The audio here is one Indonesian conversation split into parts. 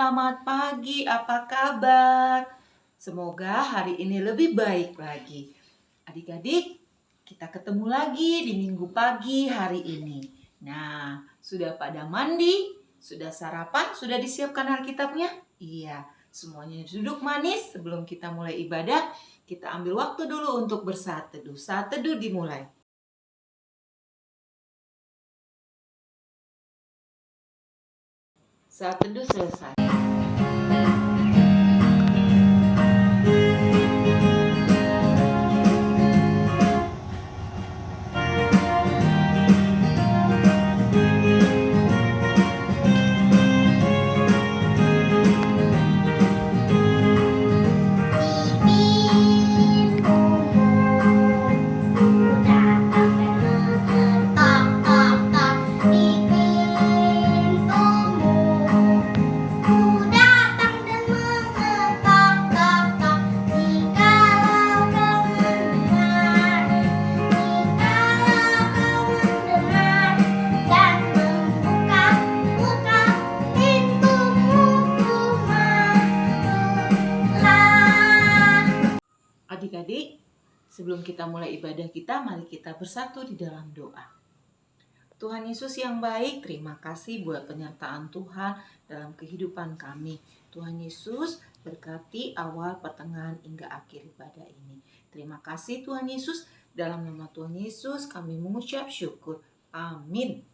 selamat pagi, apa kabar? Semoga hari ini lebih baik lagi. Adik-adik, kita ketemu lagi di minggu pagi hari ini. Nah, sudah pada mandi? Sudah sarapan? Sudah disiapkan Alkitabnya? Iya, semuanya duduk manis. Sebelum kita mulai ibadah, kita ambil waktu dulu untuk bersaat teduh. Saat teduh dimulai. Saat teduh selesai. Adik-adik, sebelum kita mulai ibadah kita, mari kita bersatu di dalam doa. Tuhan Yesus yang baik, terima kasih buat penyertaan Tuhan dalam kehidupan kami. Tuhan Yesus berkati awal, pertengahan, hingga akhir ibadah ini. Terima kasih Tuhan Yesus, dalam nama Tuhan Yesus kami mengucap syukur. Amin.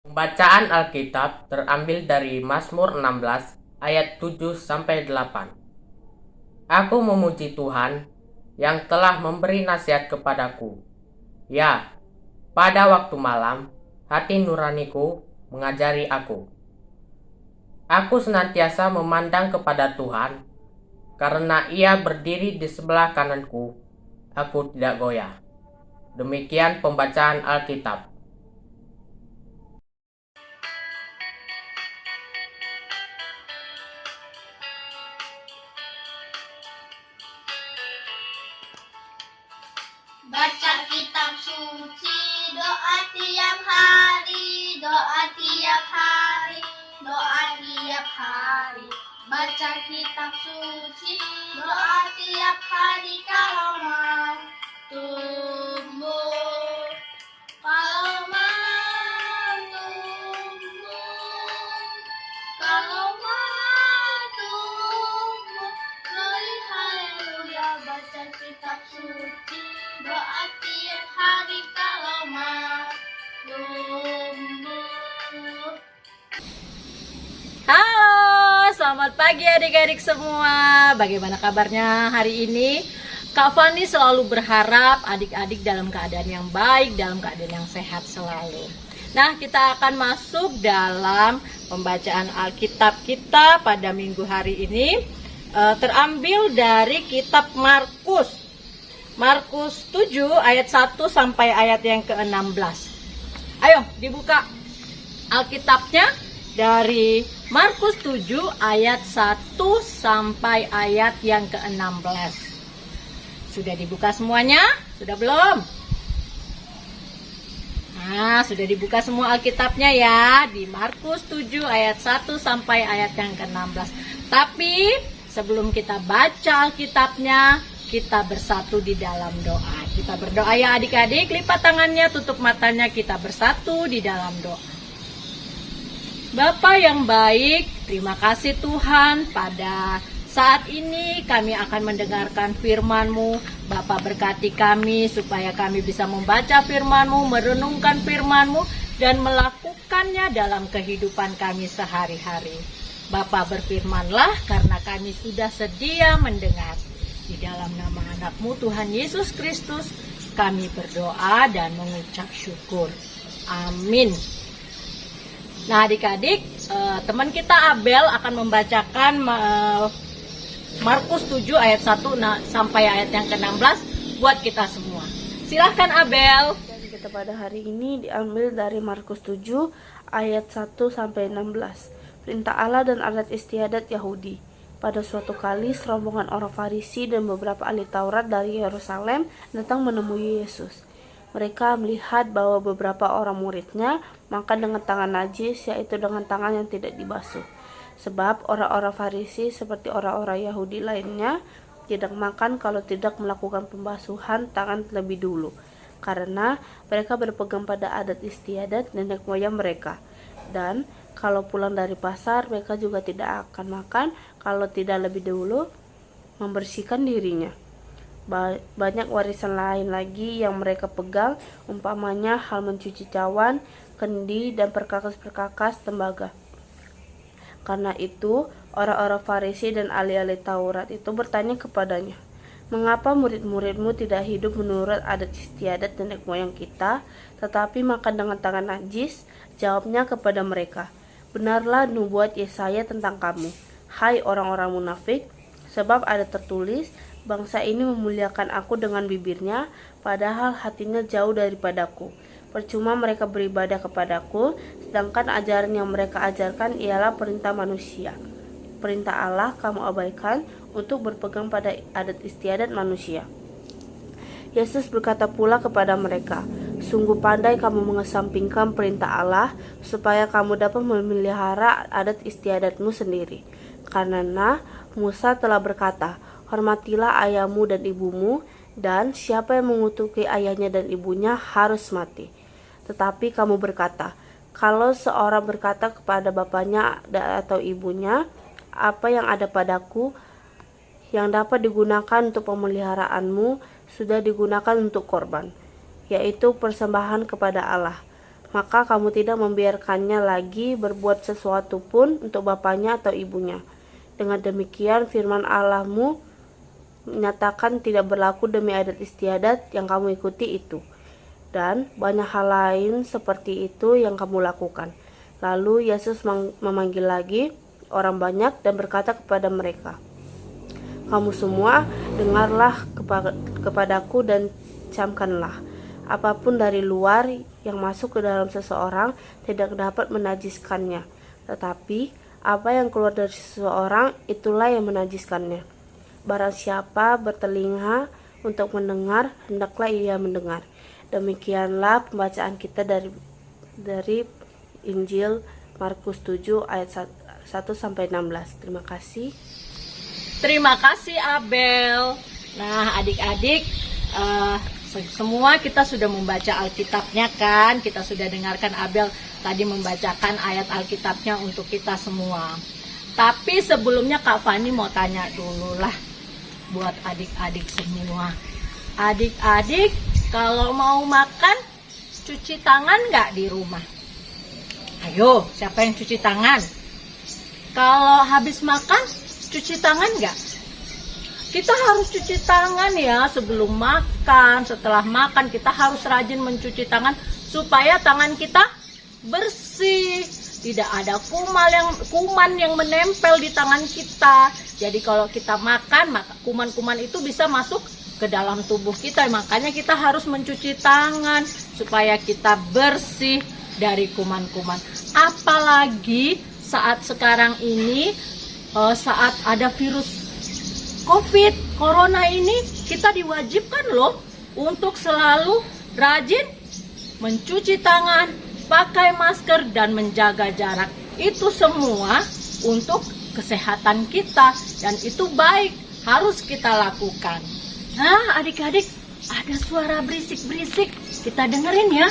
Pembacaan Alkitab terambil dari Mazmur 16 ayat 7-8. Aku memuji Tuhan yang telah memberi nasihat kepadaku. Ya, pada waktu malam, hati nuraniku mengajari aku. Aku senantiasa memandang kepada Tuhan, karena Ia berdiri di sebelah kananku, aku tidak goyah. Demikian pembacaan Alkitab. Baca kitab suci, doa tiap hari, doa tiap hari, doa tiap hari. Baca kitab suci, doa tiap hari kalau mau tumbuh, kalau mau tumbuh, kalau mau tumbuh. Glory haleluya, baca kitab suci, doa tiap hari kalau mau tumbuh. Halo, selamat pagi adik-adik semua. Bagaimana kabarnya hari ini? Kak Fani selalu berharap adik-adik dalam keadaan yang baik, dalam keadaan yang sehat selalu. Nah, kita akan masuk dalam pembacaan Alkitab kita pada minggu hari ini. Terambil dari kitab Markus. Markus 7 ayat 1 sampai ayat yang ke-16. Ayo dibuka Alkitabnya dari Markus 7 ayat 1 sampai ayat yang ke-16. Sudah dibuka semuanya? Sudah belum? Nah, sudah dibuka semua Alkitabnya ya, di Markus 7 ayat 1 sampai ayat yang ke-16. Tapi sebelum kita baca Alkitabnya, kita bersatu di dalam doa. Kita berdoa ya adik-adik, lipat tangannya, tutup matanya, kita bersatu di dalam doa. Bapa yang baik, terima kasih Tuhan, pada saat ini kami akan mendengarkan firman-Mu. Bapa berkati kami supaya kami bisa membaca firman-Mu, merenungkan firman-Mu, dan melakukannya dalam kehidupan kami sehari-hari. Bapa berfirmanlah karena kami sudah sedia mendengar. Di dalam nama anak-Mu Tuhan Yesus Kristus, kami berdoa dan mengucap syukur. Amin. Nah adik-adik, teman kita Abel akan membacakan Markus 7 ayat 1 sampai ayat yang ke-16 buat kita semua. Silahkan Abel. Dan kita pada hari ini diambil dari Markus 7 ayat 1 sampai 16. Perintah Allah dan adat istiadat Yahudi. Pada suatu kali serombongan orang Farisi dan beberapa ahli Taurat dari Yerusalem datang menemui Yesus. Mereka melihat bahwa beberapa orang muridnya makan dengan tangan najis, yaitu dengan tangan yang tidak dibasuh. Sebab orang-orang Farisi seperti orang-orang Yahudi lainnya tidak makan kalau tidak melakukan pembasuhan tangan terlebih dulu, karena mereka berpegang pada adat istiadat nenek moyang mereka. Dan kalau pulang dari pasar, mereka juga tidak akan makan kalau tidak lebih dulu membersihkan dirinya. Banyak warisan lain lagi yang mereka pegang, umpamanya hal mencuci cawan, kendi, dan perkakas-perkakas tembaga. Karena itu, orang-orang Farisi dan ahli-ahli Taurat itu bertanya kepadanya, "Mengapa murid-muridmu tidak hidup menurut adat istiadat nenek moyang kita, tetapi makan dengan tangan najis?" Jawabnya kepada mereka, "Benarlah nubuat Yesaya tentang kamu, hai orang-orang munafik, sebab ada tertulis, bangsa ini memuliakan aku dengan bibirnya, padahal hatinya jauh daripadaku. Percuma mereka beribadah kepadaku, sedangkan ajaran yang mereka ajarkan ialah perintah manusia. Perintah Allah kamu abaikan untuk berpegang pada adat istiadat manusia." Yesus berkata pula kepada mereka, "Sungguh pandai kamu mengesampingkan perintah Allah, supaya kamu dapat memelihara adat istiadatmu sendiri. Karena Musa telah berkata, hormatilah ayahmu dan ibumu, dan siapa yang mengutuki ayahnya dan ibunya harus mati. Tetapi kamu berkata, kalau seorang berkata kepada bapaknya atau ibunya, apa yang ada padaku yang dapat digunakan untuk pemeliharaanmu sudah digunakan untuk korban, yaitu persembahan kepada Allah, maka kamu tidak membiarkannya lagi berbuat sesuatu pun untuk bapaknya atau ibunya. Dengan demikian firman Allahmu menyatakan tidak berlaku demi adat istiadat yang kamu ikuti itu. Dan banyak hal lain seperti itu yang kamu lakukan." Lalu Yesus memanggil lagi orang banyak dan berkata kepada mereka, "Kamu semua dengarlah kepadaku dan camkanlah. Apapun dari luar yang masuk ke dalam seseorang tidak dapat menajiskannya. Tetapi apa yang keluar dari seseorang itulah yang menajiskannya. Barang siapa bertelinga untuk mendengar, hendaklah ia mendengar." Demikianlah pembacaan kita dari Injil Markus 7 ayat 1-16. Terima kasih. Terima kasih Abel. Nah adik-adik, semua kita sudah membaca Alkitabnya kan. Kita sudah dengarkan Abel tadi membacakan ayat Alkitabnya untuk kita semua. Tapi sebelumnya Kak Fani mau tanya dulu lah buat adik-adik semua. Adik-adik kalau mau makan cuci tangan nggak di rumah? Ayo, siapa yang cuci tangan? Kalau habis makan cuci tangan nggak? Kita harus cuci tangan ya sebelum makan, setelah makan kita harus rajin mencuci tangan supaya tangan kita bersih, tidak ada kuman yang menempel di tangan kita. Jadi kalau kita makan, maka kuman-kuman itu bisa masuk ke dalam tubuh kita. Makanya kita harus mencuci tangan supaya kita bersih dari kuman-kuman. Apalagi saat sekarang ini, saat ada virus COVID, corona ini, kita diwajibkan loh untuk selalu rajin mencuci tangan, pakai masker, dan menjaga jarak. Itu semua untuk kesehatan kita, dan itu baik, harus kita lakukan. Nah adik-adik, ada suara berisik-berisik, kita dengerin ya.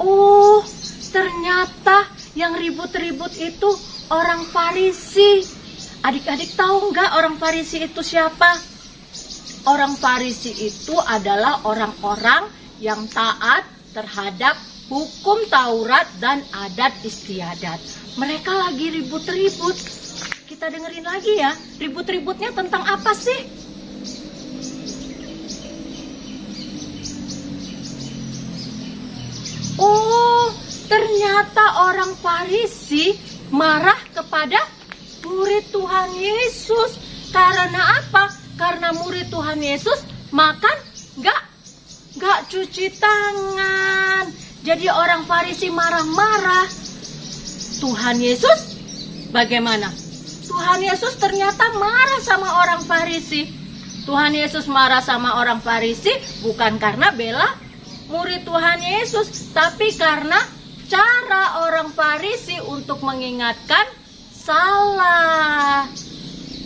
Oh, ternyata yang ribut-ribut itu orang Farisi. Adik-adik tahu nggak orang Farisi itu siapa? Orang Farisi itu adalah orang-orang yang taat terhadap hukum Taurat dan adat istiadat. Mereka lagi ribut-ribut. Kita dengerin lagi ya, ribut-ributnya tentang apa sih? Oh, ternyata orang Farisi marah kepada murid Tuhan Yesus. Karena apa? Karena murid Tuhan Yesus makan nggak cuci tangan. Jadi orang Farisi marah-marah. Tuhan Yesus bagaimana? Tuhan Yesus ternyata marah sama orang Farisi. Tuhan Yesus marah sama orang Farisi bukan karena bela murid Tuhan Yesus, tapi karena cara orang Farisi untuk mengingatkan salah.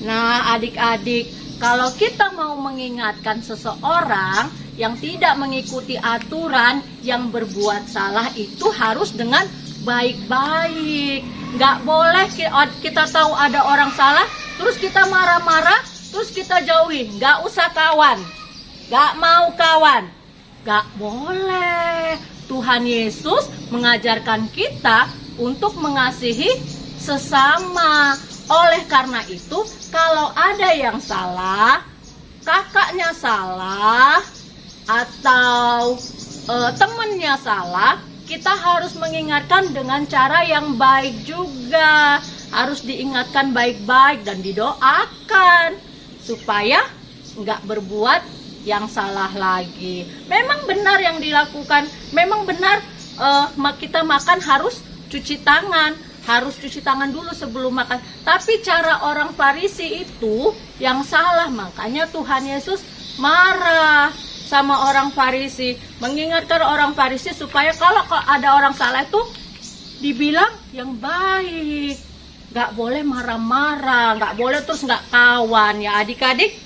Nah, adik-adik, kalau kita mau mengingatkan seseorang yang tidak mengikuti aturan, yang berbuat salah, itu harus dengan baik-baik. Nggak boleh kita tahu ada orang salah, terus kita marah-marah, terus kita jauhi. Nggak usah kawan, nggak mau kawan, nggak boleh. Tuhan Yesus mengajarkan kita untuk mengasihi sesama. Oleh karena itu, kalau ada yang salah, kakaknya salah, atau temennya salah, kita harus mengingatkan dengan cara yang baik juga. Harus diingatkan baik-baik dan didoakan supaya nggak berbuat yang salah lagi. Memang benar yang dilakukan, memang benar kita makan harus cuci tangan. Harus cuci tangan dulu sebelum makan. Tapi cara orang Farisi itu yang salah. Makanya Tuhan Yesus marah sama orang Farisi. Mengingatkan orang Farisi supaya kalau ada orang salah itu dibilang yang baik. Gak boleh marah-marah. Gak boleh terus gak kawan ya adik-adik.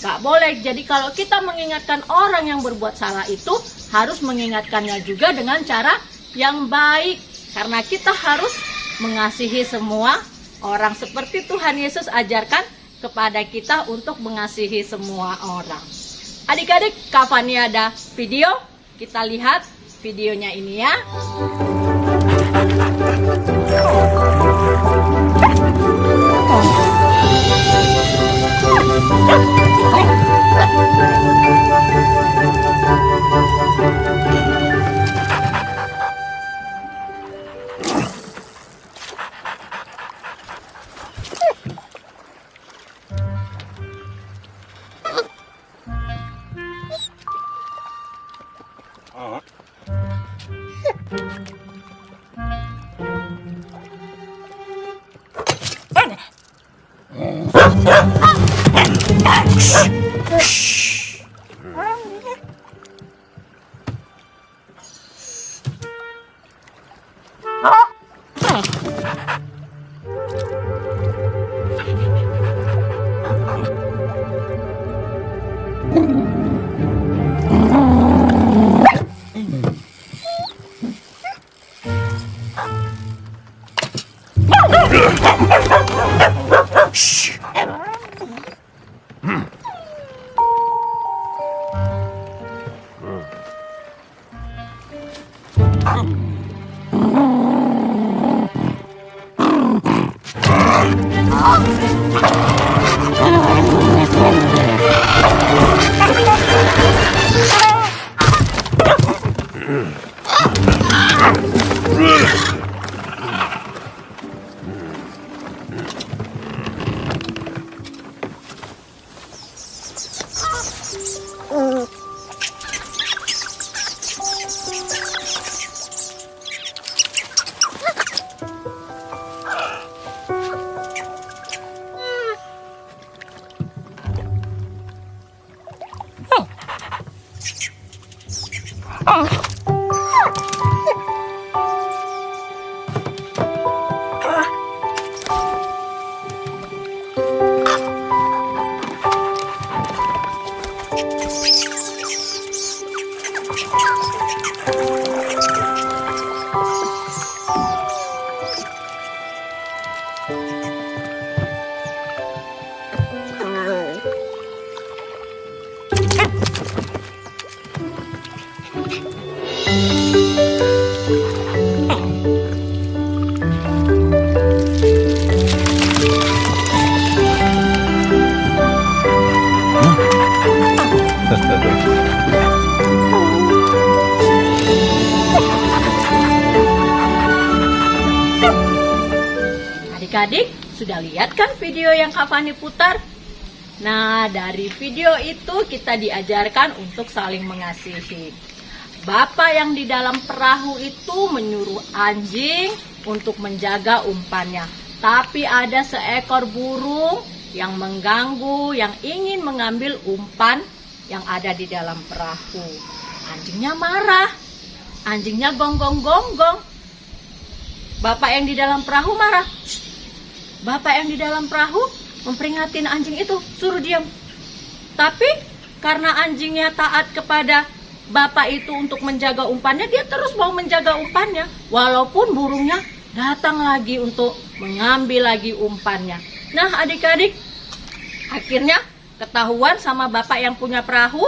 Gak boleh. Jadi kalau kita mengingatkan orang yang berbuat salah itu, harus mengingatkannya juga dengan cara yang baik. Karena kita harus mengasihi semua orang seperti Tuhan Yesus ajarkan kepada kita untuk mengasihi semua orang. Adik-adik, Kak Fani ada video, kita lihat videonya ini ya. Adik-adik, sudah lihat kan video yang Kak Fani putar? Nah, dari video itu kita diajarkan untuk saling mengasihi. Bapak yang di dalam perahu itu menyuruh anjing untuk menjaga umpannya. Tapi ada seekor burung yang mengganggu, yang ingin mengambil umpan yang ada di dalam perahu. Anjingnya marah. Anjingnya gonggong-gonggong. Bapak yang di dalam perahu marah. "Shh." Bapak yang di dalam perahu memperingatin anjing itu, suruh diam. Tapi karena anjingnya taat kepada bapak itu untuk menjaga umpannya, dia terus mau menjaga umpannya. Walaupun burungnya datang lagi untuk mengambil lagi umpannya. Nah adik-adik, akhirnya ketahuan sama bapak yang punya perahu,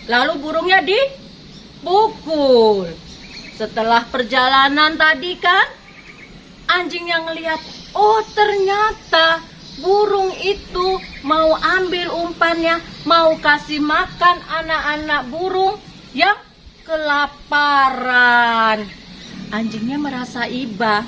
lalu burungnya dipukul. Setelah perjalanan tadi kan, anjing yang ngelihat, oh ternyata burung itu mau ambil umpannya, mau kasih makan anak-anak burung yang kelaparan. Anjingnya merasa iba.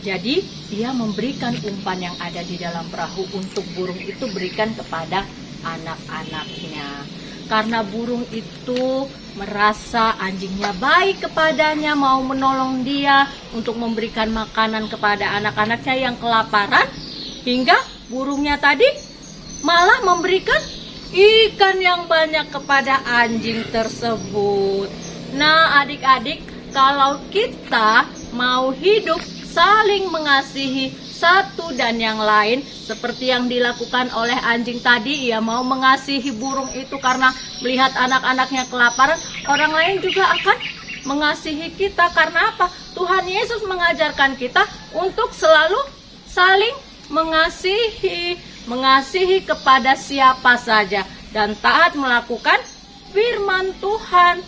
Jadi dia memberikan umpan yang ada di dalam perahu untuk burung itu berikan kepada anak-anaknya. Karena burung itu merasa anjingnya baik kepadanya, mau menolong dia untuk memberikan makanan kepada anak-anaknya yang kelaparan, hingga burungnya tadi malah memberikan ikan yang banyak kepada anjing tersebut. Nah adik-adik, kalau kita mau hidup saling mengasihi satu dan yang lain, seperti yang dilakukan oleh anjing tadi, ia mau mengasihi burung itu karena melihat anak-anaknya kelaparan, orang lain juga akan mengasihi kita. Karena apa? Tuhan Yesus mengajarkan kita untuk selalu saling mengasihi kepada siapa saja dan taat melakukan firman Tuhan.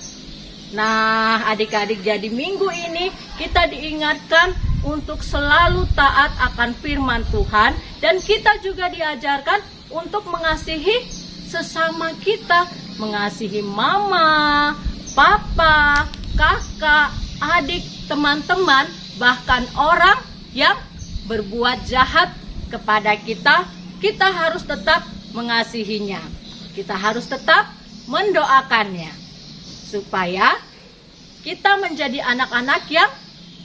Nah adik-adik, jadi minggu ini kita diingatkan untuk selalu taat akan firman Tuhan, dan kita juga diajarkan untuk mengasihi sesama kita, mengasihi mama, papa, kakak, adik, teman-teman, bahkan orang yang berbuat jahat kepada kita, kita harus tetap mengasihinya. Kita harus tetap mendoakannya supaya kita menjadi anak-anak yang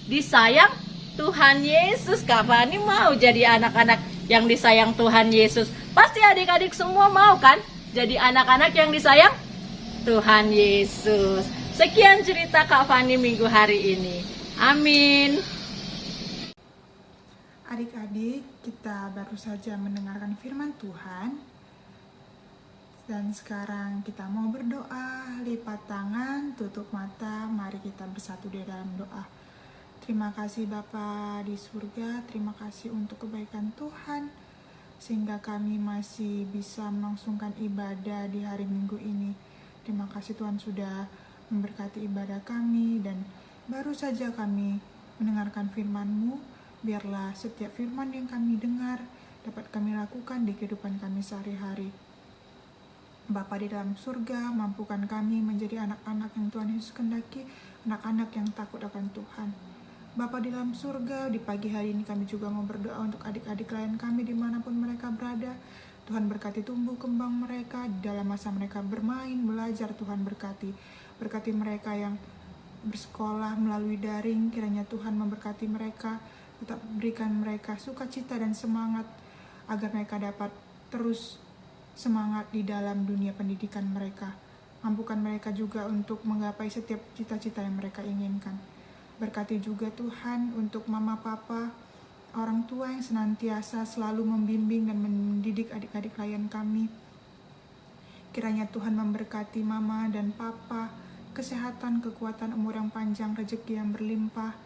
disayang Tuhan Yesus. Kak Fani mau jadi anak-anak yang disayang Tuhan Yesus. Pasti adik-adik semua mau kan jadi anak-anak yang disayang Tuhan Yesus. Sekian cerita Kak Fani minggu hari ini. Amin. Adik-adik, kita baru saja mendengarkan firman Tuhan. Dan sekarang kita mau berdoa, lipat tangan, tutup mata, mari kita bersatu di dalam doa. Terima kasih Bapa di surga, terima kasih untuk kebaikan Tuhan, sehingga kami masih bisa melangsungkan ibadah di hari Minggu ini. Terima kasih Tuhan sudah memberkati ibadah kami, dan baru saja kami mendengarkan firman-Mu. Biarlah setiap firman yang kami dengar dapat kami lakukan di kehidupan kami sehari-hari. Bapa di dalam surga, mampukan kami menjadi anak-anak yang Tuhan Yesus kehendaki, anak-anak yang takut akan Tuhan. Bapa di dalam surga, di pagi hari ini kami juga mau berdoa untuk adik-adik klien kami dimanapun mereka berada. Tuhan berkati tumbuh kembang mereka di dalam masa mereka bermain, belajar. Tuhan berkati mereka yang bersekolah melalui daring. Kiranya Tuhan memberkati mereka, tetap berikan mereka sukacita dan semangat agar mereka dapat terus semangat di dalam dunia pendidikan mereka. Mampukan mereka juga untuk menggapai setiap cita-cita yang mereka inginkan. Berkati juga Tuhan untuk mama papa, orang tua yang senantiasa selalu membimbing dan mendidik adik-adik klien kami. Kiranya Tuhan memberkati mama dan papa, kesehatan, kekuatan, umur yang panjang, rezeki yang berlimpah,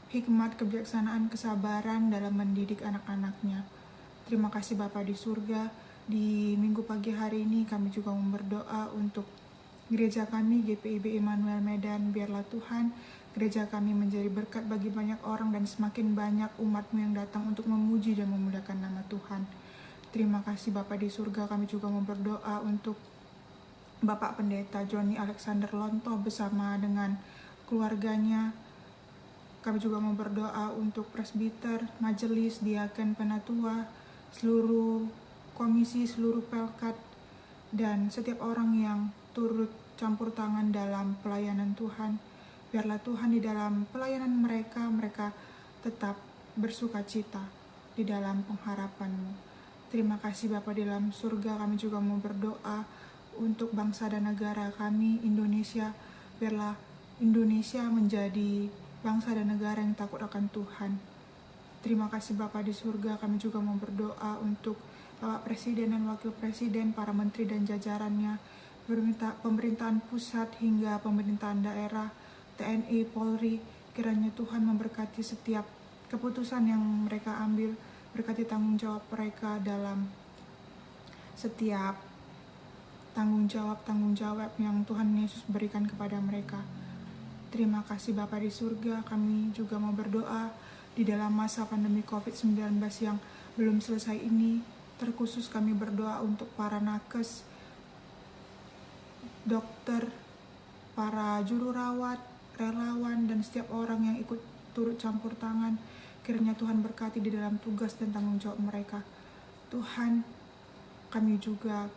hikmat, kebijaksanaan, kesabaran dalam mendidik anak-anaknya. Terima kasih Bapa di surga. Di minggu pagi hari ini kami juga mau berdoa untuk gereja kami, GPIB Immanuel Medan. Biarlah Tuhan, gereja kami menjadi berkat bagi banyak orang dan semakin banyak umat-Mu yang datang untuk memuji dan memuliakan nama Tuhan. Terima kasih Bapa di surga. Kami juga mau berdoa untuk Bapak Pendeta Johnny Alexander Lonto bersama dengan keluarganya. Kami juga mau berdoa untuk presbiter, majelis, diaken, penatua, seluruh komisi, seluruh pelkat, dan setiap orang yang turut campur tangan dalam pelayanan Tuhan. Biarlah Tuhan di dalam pelayanan mereka tetap bersuka cita di dalam pengharapan-Mu. Terima kasih Bapa di dalam surga. Kami juga mau berdoa untuk bangsa dan negara kami, Indonesia. Biarlah Indonesia menjadi bangsa dan negara yang takut akan Tuhan. Terima kasih Bapa di surga, kami juga mau berdoa untuk Bapak Presiden dan Wakil Presiden, para menteri dan jajarannya, pemerintahan pusat hingga pemerintahan daerah, TNI, Polri. Kiranya Tuhan memberkati setiap keputusan yang mereka ambil, berkati tanggung jawab mereka dalam setiap tanggung jawab yang Tuhan Yesus berikan kepada mereka. Terima kasih Bapa di surga, kami juga mau berdoa di dalam masa pandemi COVID-19 yang belum selesai ini. Terkhusus kami berdoa untuk para nakes, dokter, para juru rawat, relawan, dan setiap orang yang ikut turut campur tangan. Kiranya Tuhan berkati di dalam tugas dan tanggung jawab mereka. Tuhan, kami juga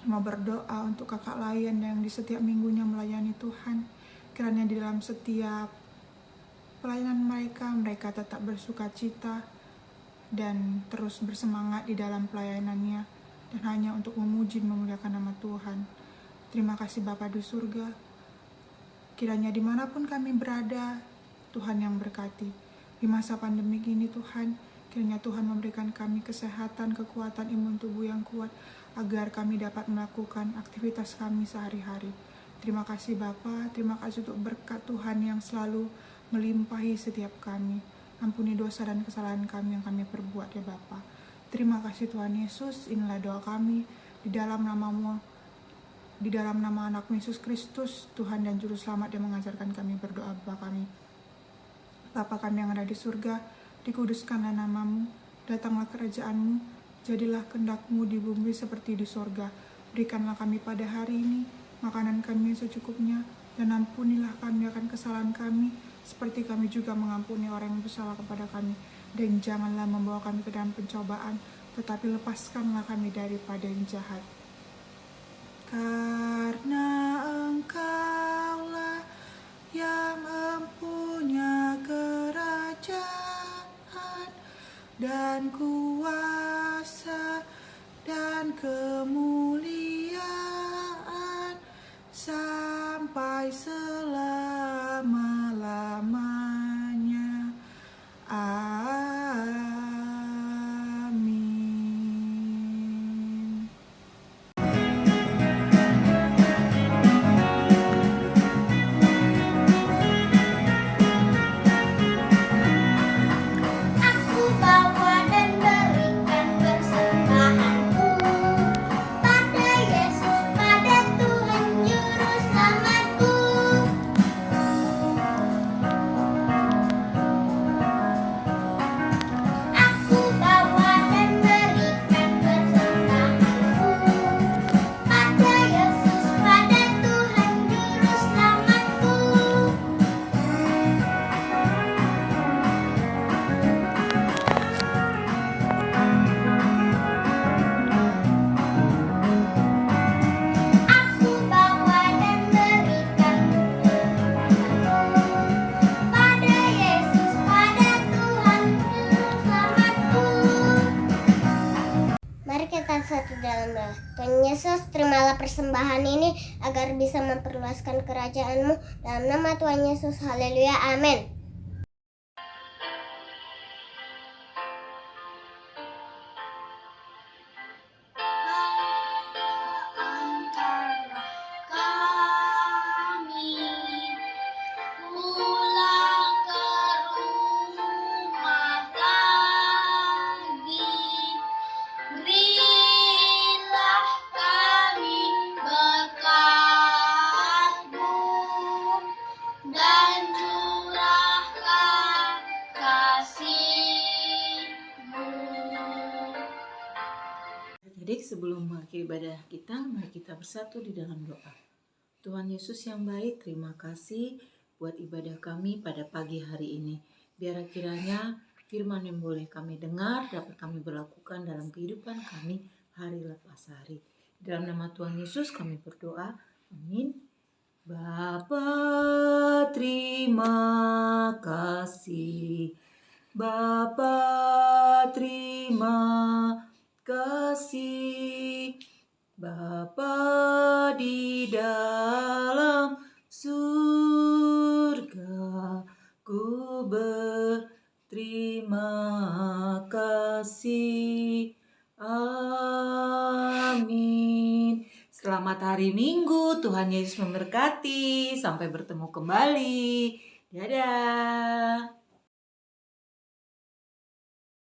mau berdoa untuk kakak layan yang di setiap minggunya melayani Tuhan. Kiranya di dalam setiap pelayanan mereka tetap bersuka cita dan terus bersemangat di dalam pelayanannya, dan hanya untuk memuji memuliakan nama Tuhan. Terima kasih Bapa di surga. Kiranya dimanapun kami berada, Tuhan yang berkati. Di masa pandemi ini Tuhan, kiranya Tuhan memberikan kami kesehatan, kekuatan imun tubuh yang kuat, agar kami dapat melakukan aktivitas kami sehari-hari. Terima kasih Bapa, terima kasih untuk berkat Tuhan yang selalu melimpahi setiap kami. Ampuni dosa dan kesalahan kami yang kami perbuat ya Bapa. Terima kasih Tuhan Yesus, inilah doa kami di dalam nama-Mu, di dalam nama anak Yesus Kristus, Tuhan dan Juru Selamat yang mengajarkan kami berdoa Bapa kami. Bapa kami yang ada di surga, dikuduskanlah nama-Mu, datanglah kerajaan-Mu, jadilah kehendak-Mu di bumi seperti di surga. Berikanlah kami pada hari ini makanan kami yang secukupnya, dan ampunilah kami akan kesalahan kami, seperti kami juga mengampuni orang yang bersalah kepada kami. Dan janganlah membawa kami ke dalam pencobaan, tetapi lepaskanlah kami daripada yang jahat. Karena Engkaulah yang mempunyai kerajaan dan kuasa dan kemuliaan sampai selama-lamanya. Amin. Aku bawa dan berikan persembahanku pada Yesus, pada Tuhan Juru Selamatku. Aku bawa dan berikan persembahanku pada Yesus, pada Tuhan Juru Selamatku. Aku bawa dan berikan persembahanku pada Yesus, pada Tuhan Juru Selamatku. Mari kita satu dalam doa. Tuhan Yesus, terimalah persembahan ini agar bisa memperluaskan kerajaan-Mu. Dalam nama Tuhan Yesus, haleluya, amin. Kami pulang ke rumah lagi, berilah kami berkat-Mu dan curahkan kasih-Mu. Adik, sebelum mengakhiri ibadah kita, mari kita bersatu di dalam doa. Tuhan Yesus yang baik, terima kasih buat ibadah kami pada pagi hari ini. Biar kiranya firman yang boleh kami dengar dapat kami berlakukan dalam kehidupan kami hari lepas hari. Dalam nama Tuhan Yesus kami berdoa. Amin. Bapa, terima kasih. Bapa, terima kasih. Bapa di dalam surga. Ku berterima kasih. Amin. Selamat hari Minggu, Tuhan Yesus memberkati. Sampai bertemu kembali. Dadah.